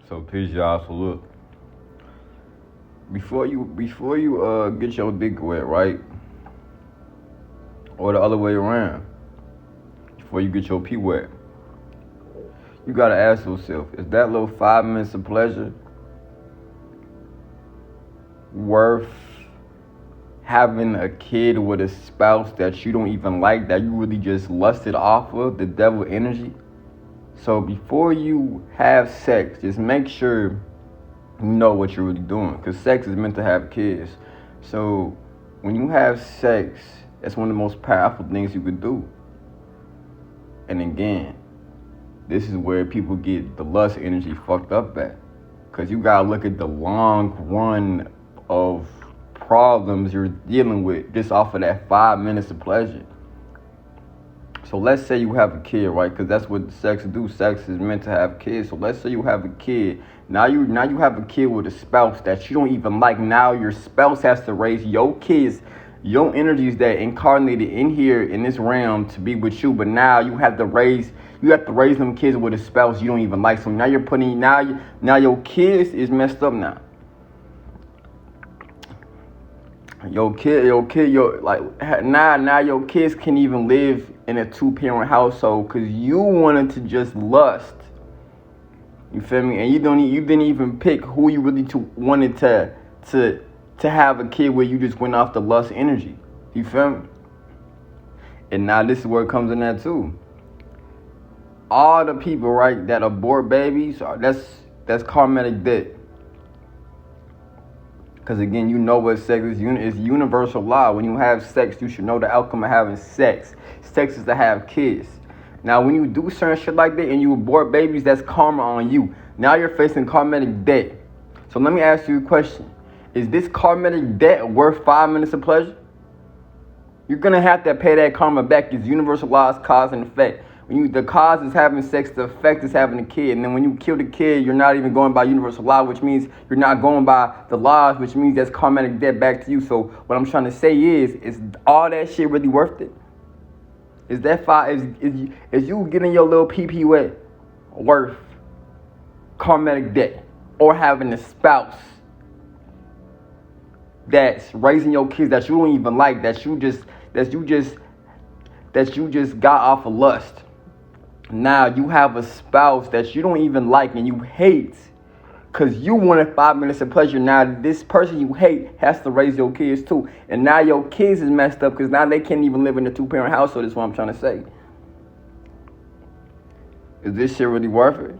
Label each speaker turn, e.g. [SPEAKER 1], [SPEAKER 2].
[SPEAKER 1] So peace, y'all. So look, before you get your dick wet, right, or the other way around, before you get your pee wet, you gotta ask yourself: is that little 5 minutes of pleasure worth having a kid with a spouse that you don't even like, that you really just lusted off of, the devil energy? So before you have sex, just make sure you know what you're really doing, because sex is meant to have kids. So when you have sex, that's one of the most powerful things you could do. And again, this is where people get the lust energy fucked up at, because you gotta look at the long run of problems you're dealing with just off of that 5 minutes of pleasure. So let's say you have a kid, right? Because that's what sex do. Sex is meant to have kids. So let's say you have a kid. Now you have a kid with a spouse that you don't even like. Now your spouse has to raise your kids, your energies that incarnated in here in this realm to be with you. But now you have to raise them kids with a spouse you don't even like. So now you're putting now your kids is messed up now. Now your kids can't even live in a 2-parent household because you wanted to just lust. You feel me? And you didn't even pick who you really wanted to have a kid where you just went off the lust energy. You feel me? And now this is where it comes in that too. All the people, right, that abort babies, that's karmatic debt. Because again, you know what sex is. It's universal law. When you have sex, you should know the outcome of having sex. Sex is to have kids. Now, when you do certain shit like that and you abort babies, that's karma on you. Now you're facing karmatic debt. So let me ask you a question. Is this karmatic debt worth 5 minutes of pleasure? You're going to have to pay that karma back. It's universal laws, cause and effect. The cause is having sex, the effect is having a kid. And then when you kill the kid, you're not even going by universal law, which means you're not going by the laws, which means that's karmatic debt back to you. So what I'm trying to say is all that shit really worth it? Is that is you getting your little pee wet worth karmatic debt, or having a spouse that's raising your kids that you don't even like, that you just got off of lust? Now you have a spouse that you don't even like and you hate because you wanted 5 minutes of pleasure. Now this person you hate has to raise your kids too. And now your kids is messed up because now they can't even live in a 2-parent household. That's what I'm trying to say. Is this shit really worth it?